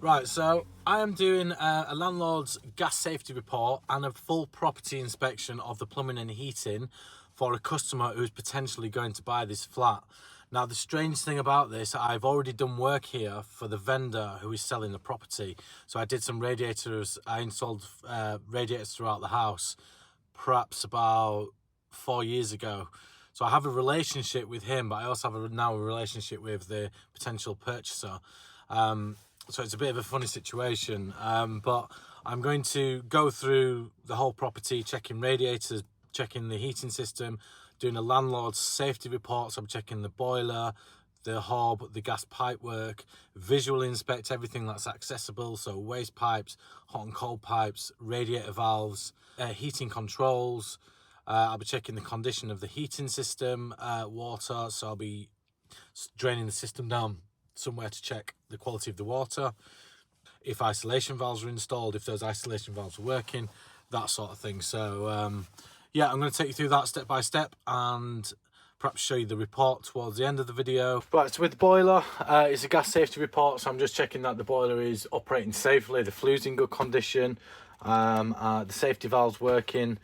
Right, so I am doing a landlord's gas safety report and a full property inspection of the plumbing and heating for a customer who's potentially going to buy this flat. Now, the strange thing about this, I've already done work here for the vendor who is selling the property. So I did some radiators, I installed radiators throughout the house, perhaps about 4 years ago. So I have a relationship with him, but I also have now a relationship with the potential purchaser. So it's a bit of a funny situation, but I'm going to go through the whole property, checking radiators, checking the heating system, doing a landlord's safety report. So I'm checking the boiler, the hob, the gas pipe work, visual inspect everything that's accessible. So waste pipes, hot and cold pipes, radiator valves, heating controls. I'll be checking the condition of the heating system, water. So I'll be draining the system down somewhere to check the quality of the water, if isolation valves are installed, if those isolation valves are working, that sort of thing. So yeah, I'm going to take you through that step by step and perhaps show you the report towards the end of the video. Right, so with the boiler, it's a gas safety report, so I'm just checking that the boiler is operating safely, the flue's in good condition, the safety valve's working.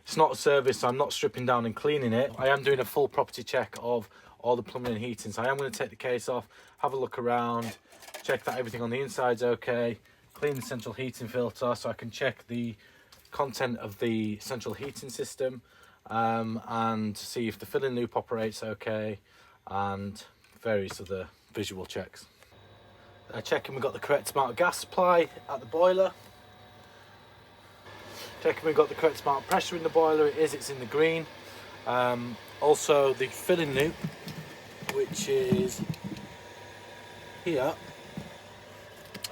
It's not a service, so I'm not stripping down and cleaning it. I am doing a full property check of all the plumbing and heating, so I am going to take the case off, have a look around, check that everything on the inside's okay, clean the central heating filter so I can check the content of the central heating system, and see if the filling loop operates okay, and various other visual checks. Checking we've got the correct amount of gas supply at the boiler. Checking we've got the correct amount of pressure in the boiler. It's in the green. Also the filling loop, which is here,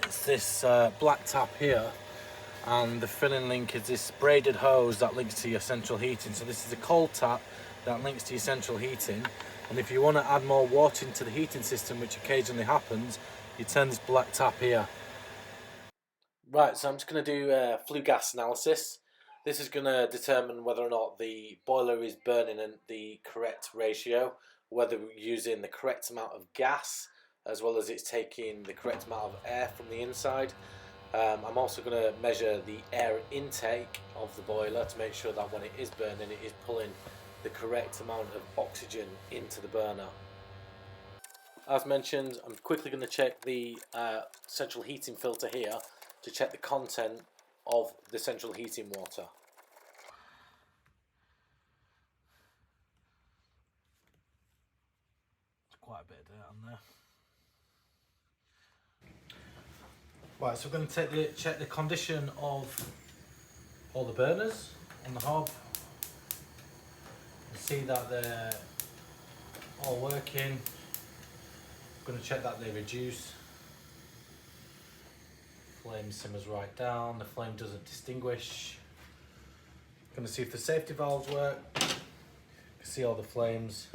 it's this black tap here, and the filling link is this braided hose that links to your central heating. So this is a cold tap that links to your central heating, and if you want to add more water into the heating system, which occasionally happens, you turn this black tap here. Right, so I'm just going to do a flue gas analysis. This is going to determine whether or not the boiler is burning in the correct ratio, whether we're using the correct amount of gas, as well as it's taking the correct amount of air from the inside. I'm also going to measure the air intake of the boiler to make sure that when it is burning, it is pulling the correct amount of oxygen into the burner. As mentioned, I'm quickly going to check the central heating filter here to check the content of the central heating water. There's quite a bit of dirt on there. Right, so we're going to check the condition of all the burners on the hob and see that they're all working. I'm going to check that they reduce. Flame simmers right down, the flame doesn't distinguish. Going to see if the safety valves work. You can see all the flames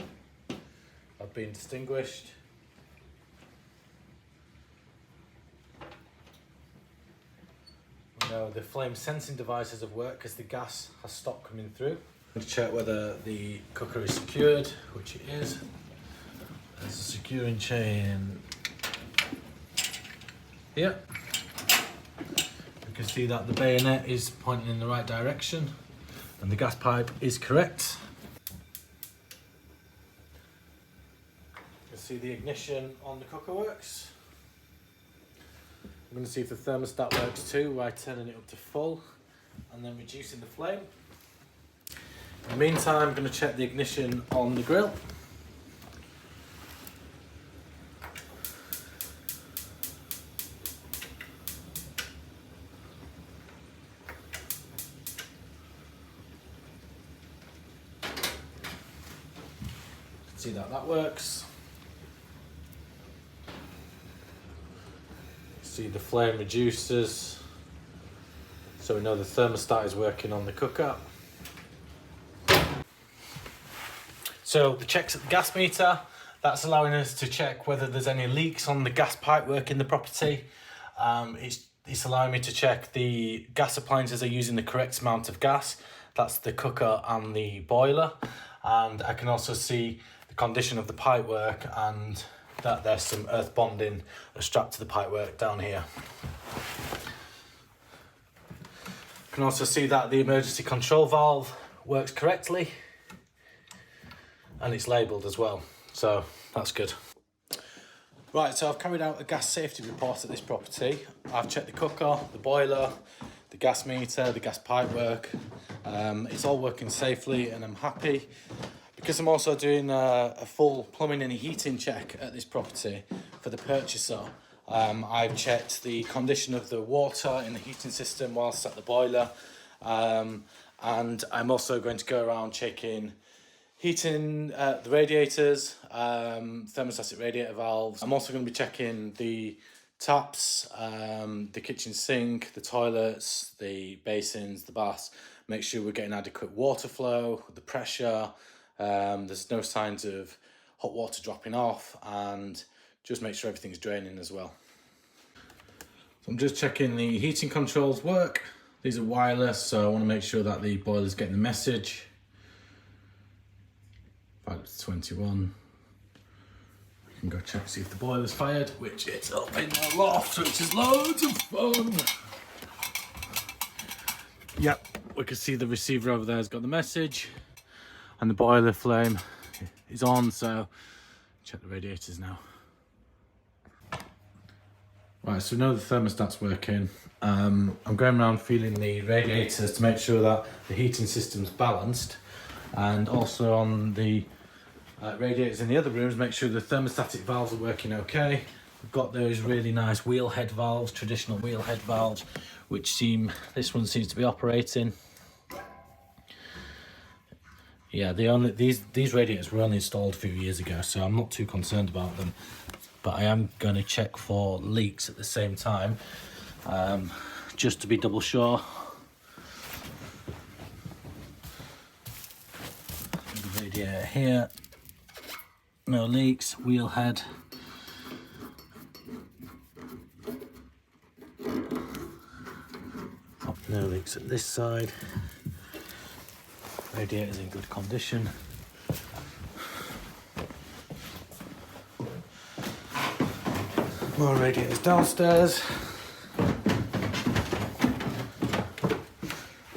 have been distinguished. We know the flame sensing devices have worked because the gas has stopped coming through. I'm going to check whether the cooker is secured, which it is. There's a securing chain here. You can see that the bayonet is pointing in the right direction and the gas pipe is correct. You can see the ignition on the cooker works. I'm going to see if the thermostat works too by turning it up to full and then reducing the flame. In the meantime, I'm going to check the ignition on the grill. See that works. See the flame reduces, so we know the thermostat is working on the cooker. So the checks at the gas meter, that's allowing us to check whether there's any leaks on the gas pipe work in the property. It's allowing me to check the gas appliances are using the correct amount of gas. That's the cooker and the boiler. And I can also see the condition of the pipe work and that there's some earth bonding strapped to the pipework down here. You can also see that the emergency control valve works correctly and it's labelled as well, so that's good. Right, so I've carried out a gas safety report at this property. I've checked the cooker, the boiler, the gas meter, the gas pipework. It's all working safely and I'm happy. Because I'm also doing a full plumbing and heating check at this property for the purchaser, I've checked the condition of the water in the heating system whilst at the boiler, and I'm also going to go around checking heating, the radiators, thermostatic radiator valves. I'm also going to be checking the taps, the kitchen sink, the toilets, the basins, the baths, make sure we're getting adequate water flow, the pressure, there's no signs of hot water dropping off, and just make sure everything's draining as well. So I'm just checking the heating controls work. These are wireless, so I want to make sure that the boiler's getting the message. 5 to 21. I can go check, see if the boiler's fired, which it's up in the loft, which is loads of fun. Yep, we can see the receiver over there has got the message. And the boiler flame is on, so check the radiators now. Right, so we know the thermostat's working. I'm going around feeling the radiators to make sure that the heating system's balanced, and also on the radiators in the other rooms, make sure the thermostatic valves are working okay. We've got those really nice wheel head valves, traditional wheel head valves, which this one seems to be operating. Yeah, these radiators were only installed a few years ago, so I'm not too concerned about them. But I am going to check for leaks at the same time, just to be double sure. The radiator here, no leaks, wheel head. No leaks at this side. Radiator's in good condition. More radiators downstairs.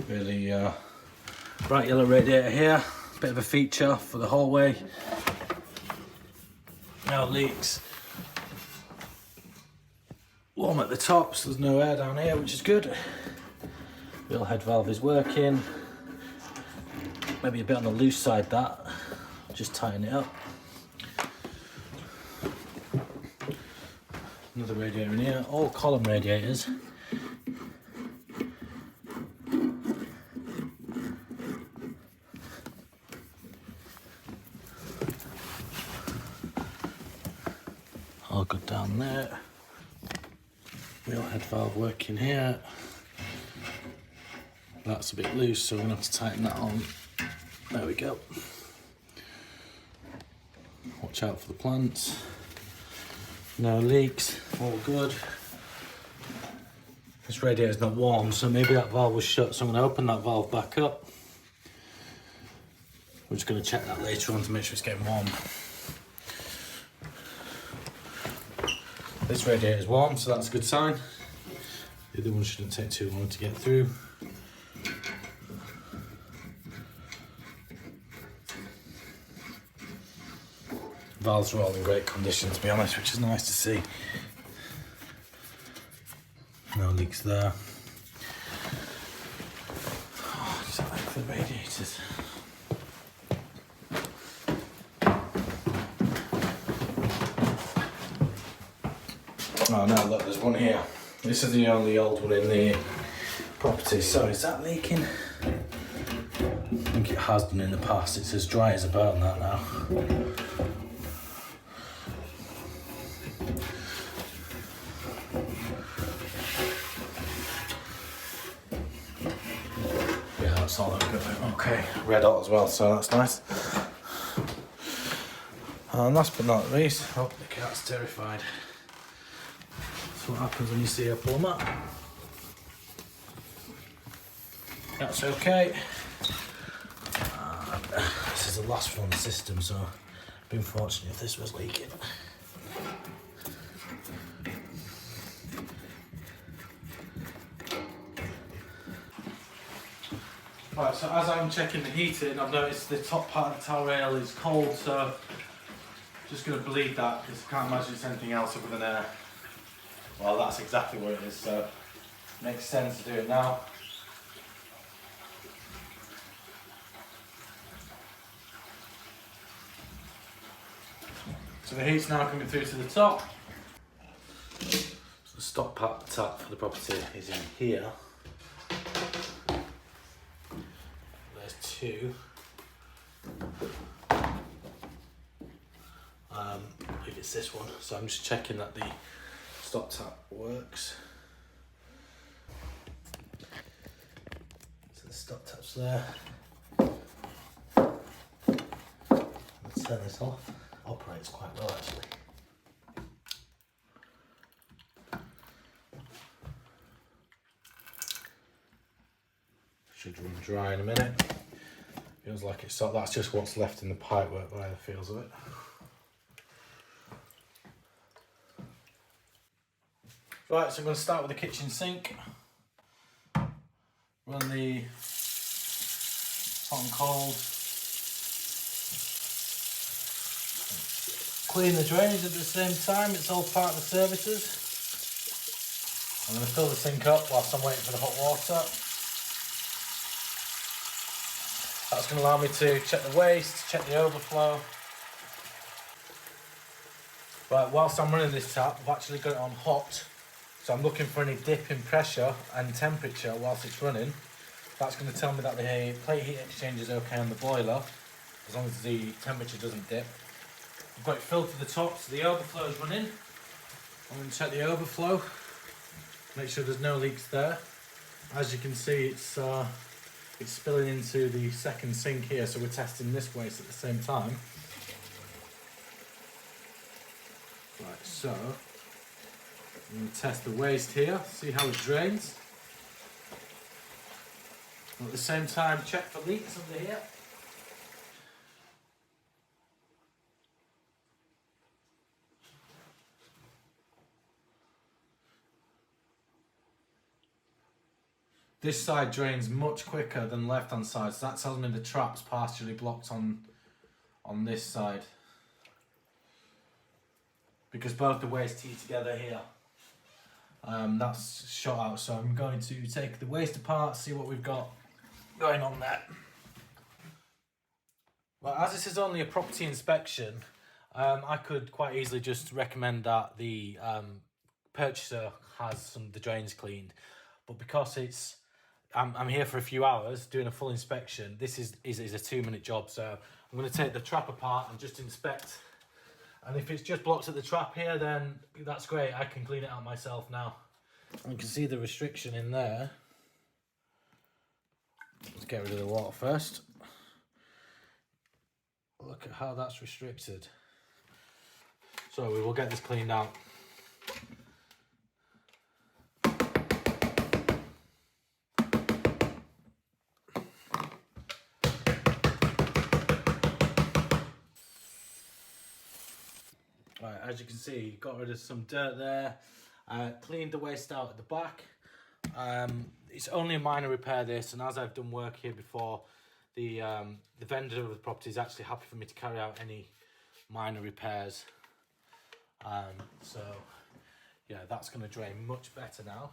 Really bright yellow radiator here. Bit of a feature for the hallway. No leaks. Warm at the top, so there's no air down here, which is good. Wheel head valve is working. Maybe a bit on the loose side, that. Just tighten it up. Another radiator in here, all column radiators. All good down there. Wheel head valve working here. That's a bit loose, so we're gonna have to tighten that on. There we go. Watch out for the plants. No leaks, all good. This radiator's not warm, so maybe that valve was shut, so I'm going to open that valve back up. We're just going to check that later on to make sure it's getting warm. This radiator's warm, so that's a good sign. The other one shouldn't take too long to get through. Valves are all in great condition, to be honest, which is nice to see. No leaks there. Oh, just like the radiators. Oh no, look, there's one here. This is the only old one in the property. So is that leaking? I think it has done in the past. It's as dry as a bone, that now. That's all good. Okay, red hot as well, so that's nice. And last but not least, oh, the cat's terrified. That's what happens when you see a plumber. That's okay. And this is the last one on the system, so I'd been fortunate if this was leaking. Right, so as I'm checking the heating, I've noticed the top part of the towel rail is cold, so I'm just going to bleed that because I can't imagine it's anything else other than air. Well, that's exactly what it is, so it makes sense to do it now. So the heat's now coming through to the top. So the stop tap for the property is in here. There's two. I believe it's this one. So I'm just checking that the stop tap works. So the stop tap's there. Let's turn this off. Operates quite well actually. Should run dry in a minute. Feels like it's so that's just what's left in the pipework by the feels of it. Right, so I'm going to start with the kitchen sink. Run the hot and cold. Clean the drainage at the same time, it's all part of the services. I'm going to fill the sink up whilst I'm waiting for the hot water. That's going to allow me to check the waste, check the overflow. Right, whilst I'm running this tap, I've actually got it on hot. So I'm looking for any dip in pressure and temperature whilst it's running. That's going to tell me that the plate heat exchange is okay on the boiler, as long as the temperature doesn't dip. I've got it filled to the top, so the overflow is running. I'm going to check the overflow, make sure there's no leaks there. As you can see, it's spilling into the second sink here, so we're testing this waste at the same time. Right, so I'm going to test the waste here, see how it drains. And at the same time, check for leaks under here. This side drains much quicker than the left hand side, so that tells me the trap's partially blocked on this side. Because both the waste tea together here. That's shot out, so I'm going to take the waste apart, see what we've got going on there. Well, as this is only a property inspection, I could quite easily just recommend that the purchaser has the drains cleaned, but because I'm here for a few hours doing a full inspection, this is a 2-minute job, so I'm going to take the trap apart and just inspect. And if it's just blocked at the trap here, then that's great. I can clean it out myself now. You can see the restriction in there. Let's get rid of the water first. Look at how that's restricted. So we will get this cleaned out. Right, as you can see, got rid of some dirt there, cleaned the waste out at the back. It's only a minor repair this, and as I've done work here before, the vendor of the property is actually happy for me to carry out any minor repairs. So yeah, that's going to drain much better now.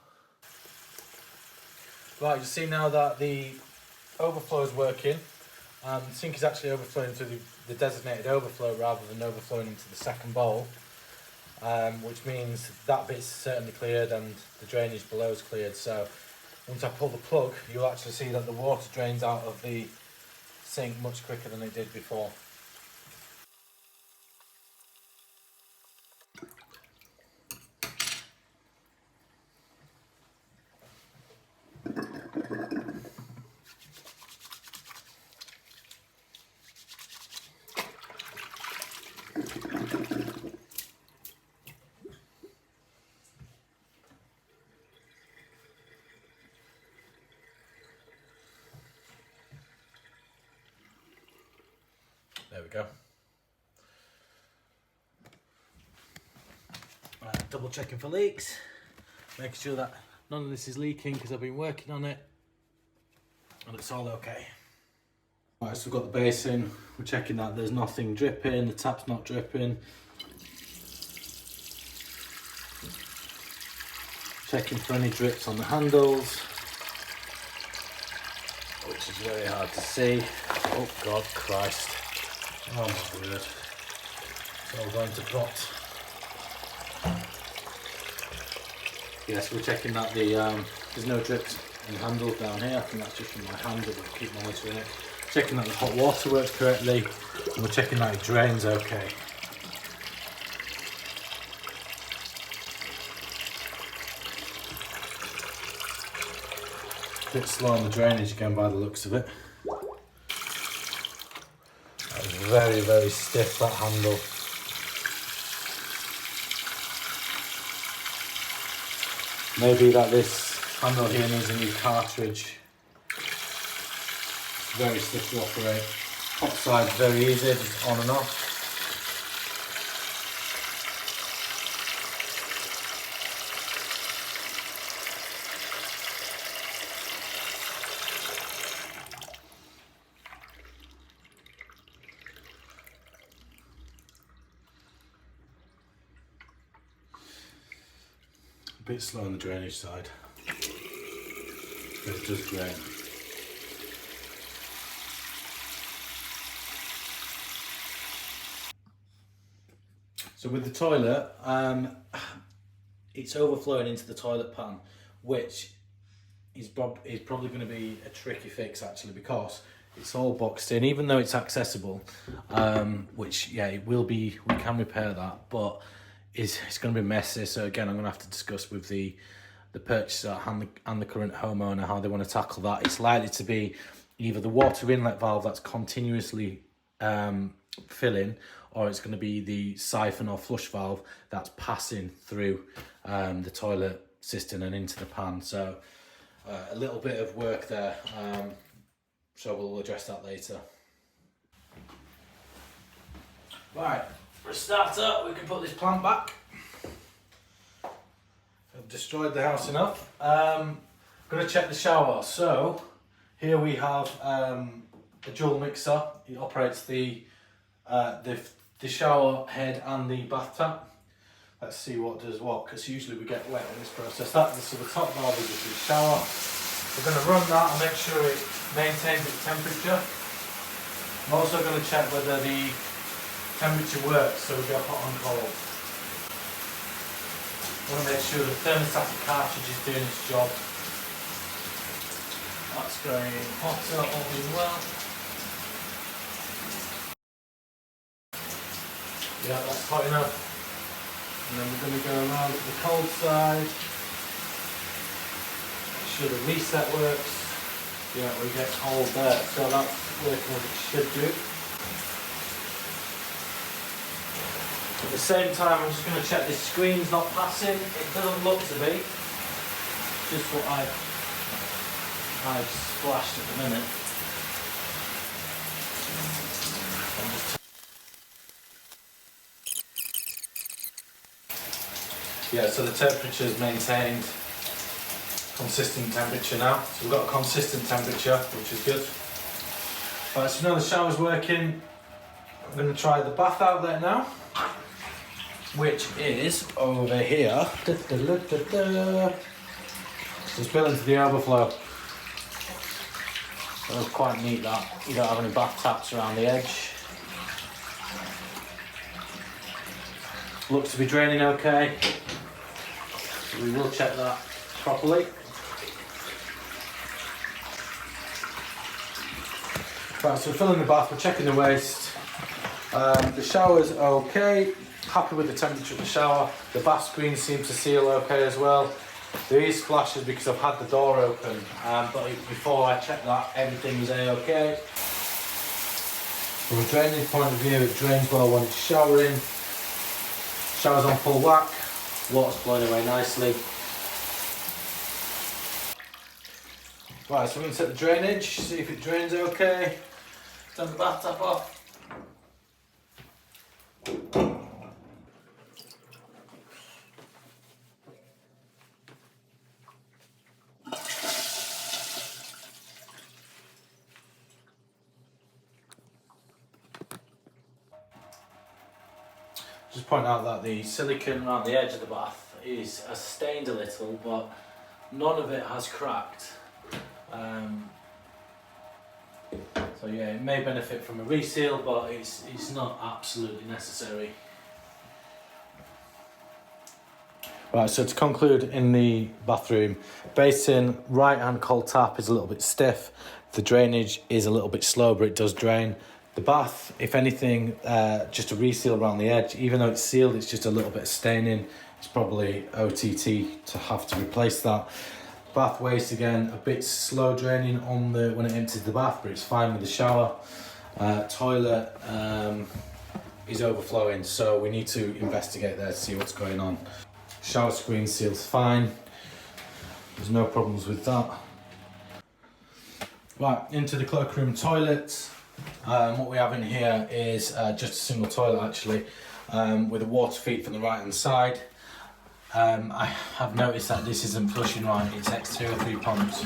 Right, you see now that the overflow is working. The sink is actually overflowing to the designated overflow rather than overflowing into the second bowl, which means that bit's certainly cleared and the drainage below is cleared. So once I pull the plug, you'll actually see that the water drains out of the sink much quicker than it did before. There we go. Right, double checking for leaks, making sure that none of this is leaking because I've been working on it. and it's all okay. Right, so we've got the basin, we're checking that there's nothing dripping, the tap's not dripping. Checking for any drips on the handles, which is very hard to see. Oh God, Christ. Oh my word. It's all going to pot. Yes, we're checking that there's no drips in the handles down here. I think that's just from my hand, but we'll keep monitoring it. Checking that the hot water works correctly, and we're checking that it drains okay. A bit slow on the drainage again by the looks of it. That was very, very stiff, that handle. Maybe that this handle here needs a new cartridge. It's very stiff to operate. Hot side's very easy, just on and off. A bit slow on the drainage side, but it does drain. So with the toilet, it's overflowing into the toilet pan, which is probably going to be a tricky fix actually, because it's all boxed in, even though it's accessible, which yeah, it will be, we can repair that, but it's going to be messy. So again, I'm going to have to discuss with the purchaser and the current homeowner how they want to tackle that. It's likely to be either the water inlet valve that's continuously filling, or it's going to be the siphon or flush valve that's passing through the toilet cistern and into the pan. So a little bit of work there, so we'll address that later. Right, for a starter, we can put this plant back. I've destroyed the house enough. I'm going to check the shower. So here we have a dual mixer. It operates the shower head and the bath tap. Let's see what does what, because usually we get wet in this process. So the top valve is the shower. We're going to run that and make sure it maintains its temperature. I'm also going to check whether the temperature works, so we go hot and cold. I want to make sure the thermostatic cartridge is doing its job. That's going hotter, all being well. Yeah, that's hot enough. And then we're going to go around to the cold side. Make sure the reset works. Yeah, we get cold there, so that's working as it should do. At the same time, I'm just going to check this screen's not passing. It doesn't look to be. Just what I've splashed at the minute. Yeah, so the temperature is maintained, consistent temperature now. So we've got a consistent temperature, which is good. Right, so now the shower's working, I'm going to try the bath outlet now, which is over here. It's built into the overflow. So that's quite neat that you don't have any bath taps around the edge. Looks to be draining okay. So we will check that properly. Right, so we're filling the bath, we're checking the waste. The shower's okay. Happy with the temperature of the shower. The bath screen seems to seal okay as well. There is splashes because I've had the door open, but before I checked that, everything was A-okay. From a drainage point of view, it drains well when it's showering. Shower's on full whack, water's flowing away nicely. Right, so we're going to set the drainage, see if it drains okay. Turn the bath tap off. Just point out that the silicone around the edge of the bath has stained a little, but none of it has cracked. So yeah, it may benefit from a reseal, but it's not absolutely necessary. Right, so to conclude, in the bathroom, basin, right hand cold tap is a little bit stiff. The drainage is a little bit slow, but it does drain. The bath, if anything, just a reseal around the edge. Even though it's sealed, it's just a little bit of staining. It's probably OTT to have to replace that. Bath waste, again, a bit slow draining on when it empties the bath, but it's fine with the shower. Toilet is overflowing, so we need to investigate there to see what's going on. Shower screen seals fine. There's no problems with that. Right, into the cloakroom toilet. What we have in here is just a single toilet actually, with a water feed from the right hand side. I have noticed that this isn't flushing right, it takes 2 or 3 pumps.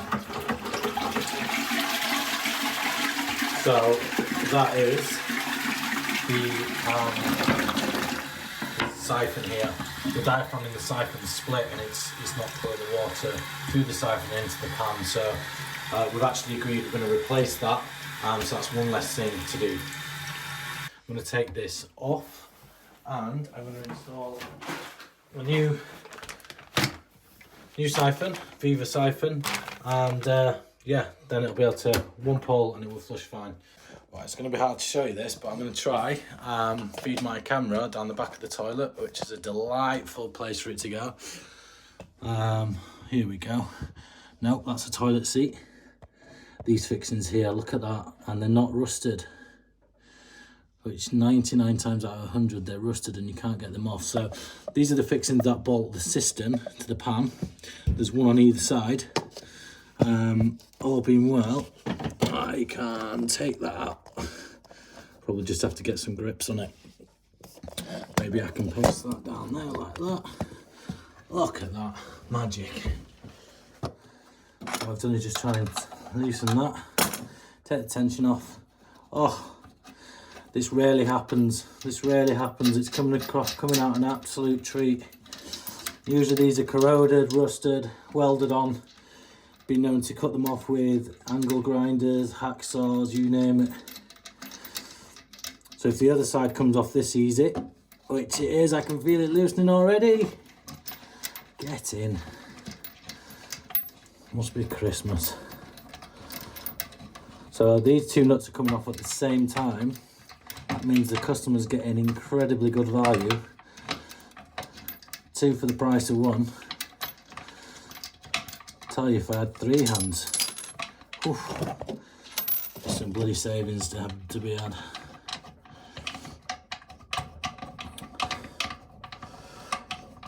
So that is the siphon here. The diaphragm in the siphon is split and it's not pulling the water through the siphon into the pan. So we've actually agreed we're going to replace that, so that's one less thing to do. I'm going to take this off and I'm going to install a new siphon, Viva siphon, and yeah, then it'll be able to one pull and it will flush fine. Right, it's going to be hard to show you this, but I'm going to try feed my camera down the back of the toilet, which is a delightful place for it to go. Here we go. Nope, that's a toilet seat. These fixings here, look at that, and they're not rusted, which 99 times out of 100 they're rusted and you can't get them off. So these are the fixings that bolt the cistern to the pan. There's one on either side. All being well, I can take that out. Probably just have to get some grips on it. Maybe I can post that down there like that. Look at that, magic. What I've done is just try and loosen that, take the tension off. Oh, this rarely happens. This rarely happens. It's coming out an absolute treat. Usually these are corroded, rusted, welded on. Been known to cut them off with angle grinders, hacksaws, you name it. So if the other side comes off this easy, which it is, I can feel it loosening already. Get in. Must be Christmas. So these two nuts are coming off at the same time. That means the customer's getting incredibly good value. 2 for the price of 1. Tell you, if I had 3 hands, oof, there's some bloody savings to be had.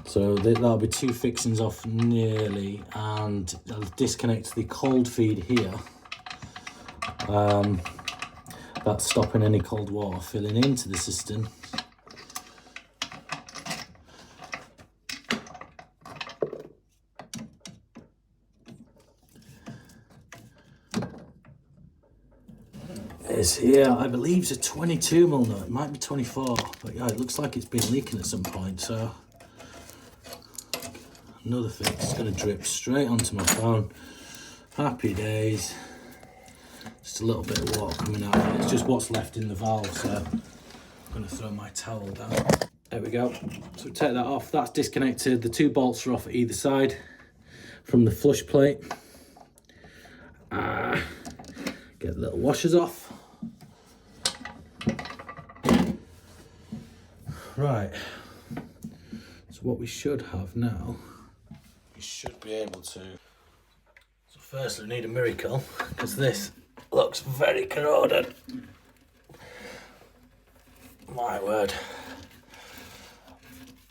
So that'll be 2 fixings off nearly, and I'll disconnect the cold feed here. That's stopping any cold water filling into the cistern. Is here, I believe it's a 22mm nut, it might be 24, but yeah, it looks like it's been leaking at some point. So another fix, it's going to drip straight onto my phone. Happy days. Just a little bit of water coming out. It's just what's left in the valve, so I'm going to throw my towel down. There we go. So take that off. That's disconnected. The 2 bolts are off at either side from the flush plate. Get the little washers off. Right. So what we should have now, we should be able to. So first we need a miracle, because this looks very corroded. My word.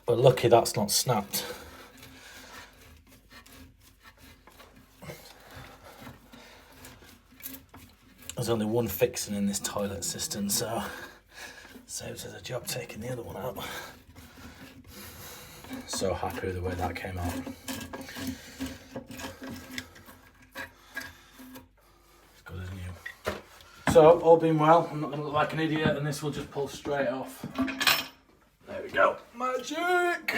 But lucky that's not snapped. There's only one fixing in this toilet cistern, so saves us a job taking the other one out. So happy with the way that came out. As good as new. So all being well, I'm not going to look like an idiot, and this will just pull straight off. There we go. Magic!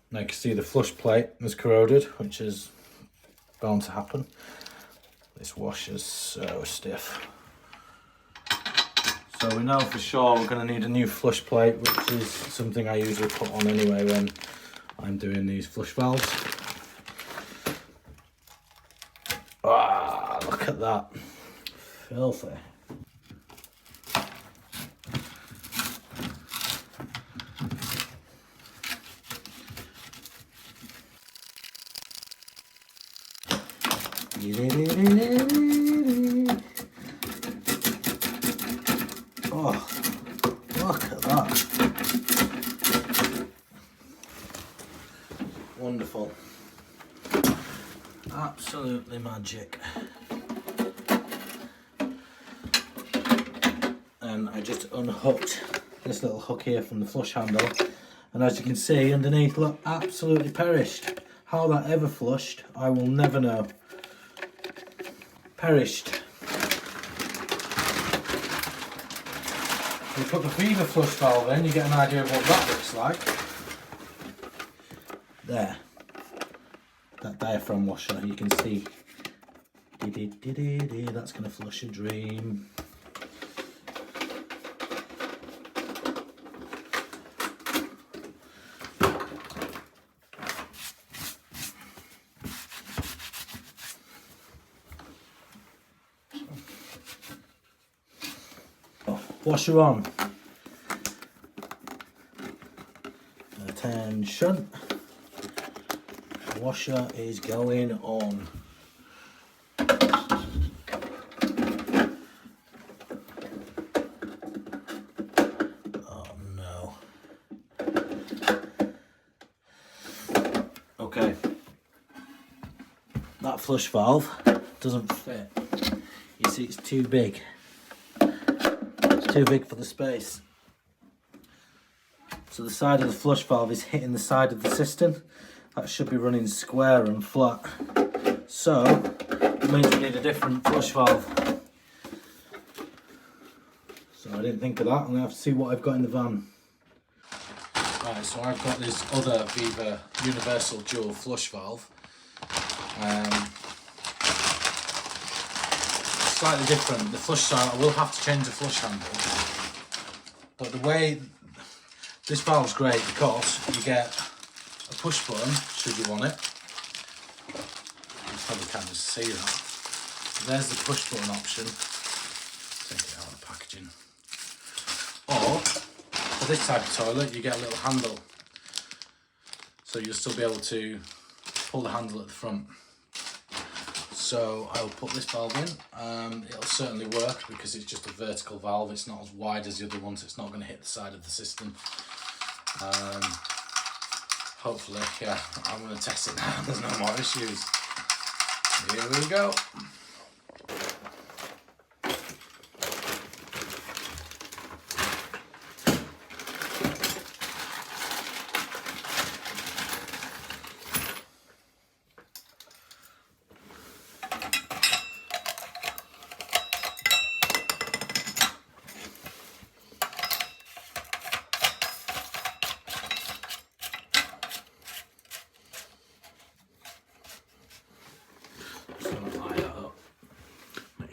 Now you can see the flush plate has corroded, which is bound to happen. This washer's so stiff. So we know for sure we're going to need a new flush plate, which is something I usually put on anyway when I'm doing these flush valves. Ah, look at that. Filthy. Oh, look at that. Wonderful. Absolutely magic. And I just unhooked this little hook here from the flush handle, and as you can see underneath, look, absolutely perished. How that ever flushed, I will never know. Perished. You put the feeder flush valve in, you get an idea of what that looks like. There. That diaphragm washer, you can see. That's going to flush a dream. Washer on. Attention. Washer is going on. Oh no. Okay. That flush valve doesn't fit. You see, it's too big. Too big for the space. So the side of the flush valve is hitting the side of the cistern. That should be running square and flat. So it means we need a different flush valve. So I didn't think of that. I'm going to have to see what I've got in the van. Right, so I've got this other Viva universal dual flush valve. Slightly different. The flush side, I will have to change the flush handle. But the way this valve's great because you get a push button should you want it. You probably can't just see that. There's the push button option. Take it out of the packaging. Or for this type of toilet, you get a little handle, so you'll still be able to pull the handle at the front. So I will put this valve in. It'll certainly work because it's just a vertical valve. It's not as wide as the other ones. It's not going to hit the side of the cistern. Hopefully, yeah, I'm going to test it now. There's no more issues. Here we go.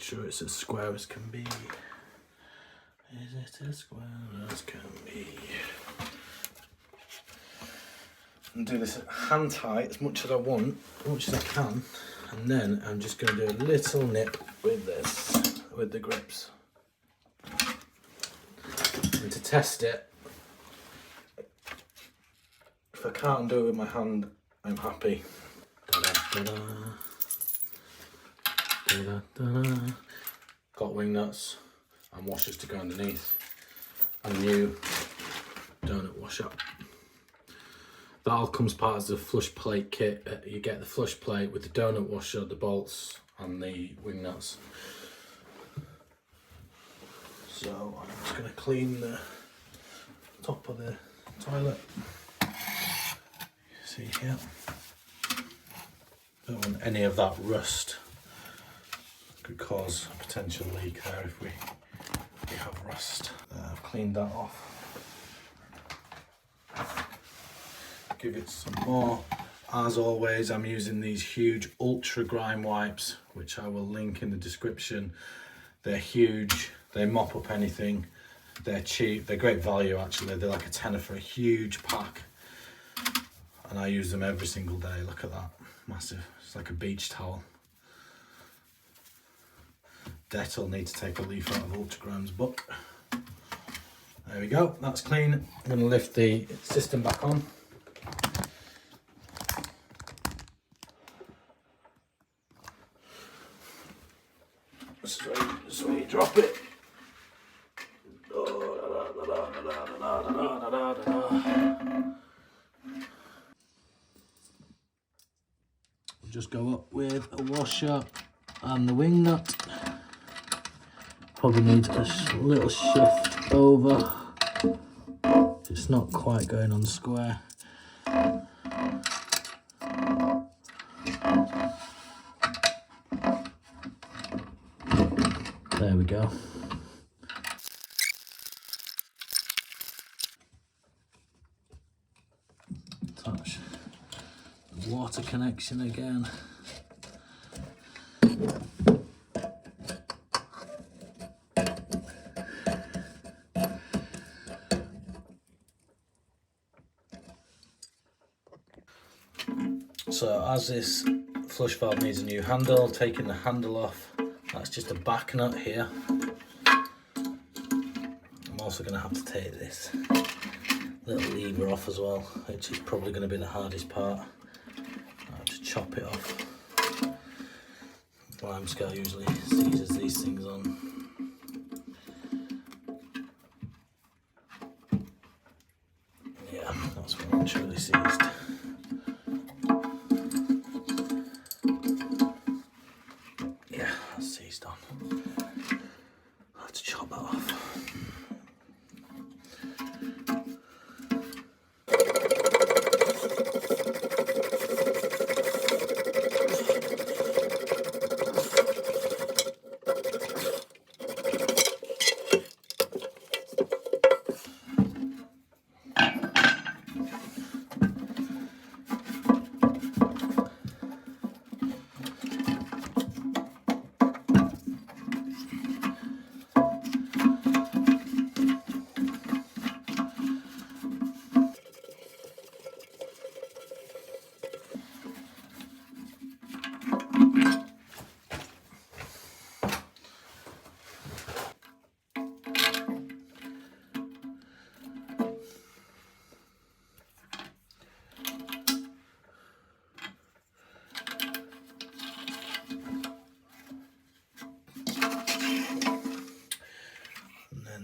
Sure it's as square as can be. Is it as square as can be? And do this hand tight as much as I want, as much as I can, and then I'm just going to do a little nip with this, with the grips. And to test it, if I can't do it with my hand, I'm happy. Ta-da, ta-da. Got wing nuts and washers to go underneath, and a new donut washer. That all comes part of the flush plate kit. You get the flush plate with the donut washer, the bolts and the wing nuts. So I'm just going to clean the top of the toilet. See here, don't want any of that rust. Could cause a potential leak there if we have rust. I've cleaned that off. Give it some more. As always, I'm using these huge ultra grime wipes, which I will link in the description. They're huge, they mop up anything. They're cheap, they're great value actually. They're like a tenner for a huge pack. And I use them every single day. Look at that, massive. It's like a beach towel. Dettol need to take a leaf out of Ultra Grime's book. There we go, that's clean. I'm going to lift the system back on. Just where you drop it. Just go up with a washer and the wing nut. Probably needs a little shift over. It's not quite going on square. There we go. Touch the water connection again. So as this flush valve needs a new handle, taking the handle off, that's just a back nut here. I'm also going to have to take this little lever off as well, which is probably going to be the hardest part. I have to chop it off. Lime scale usually seizes these things on. Yeah, that's what I'm truly seized. Yeah, that's seized on. I have to chop that off.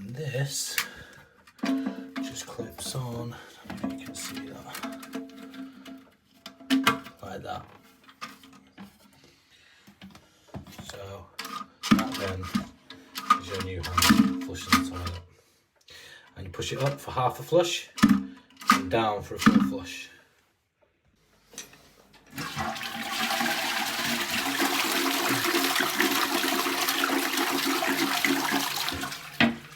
This just clips on, I don't know if you can see that, like that. So that then is your new hand flushing the toilet. And you push it up for half a flush and down for a full flush.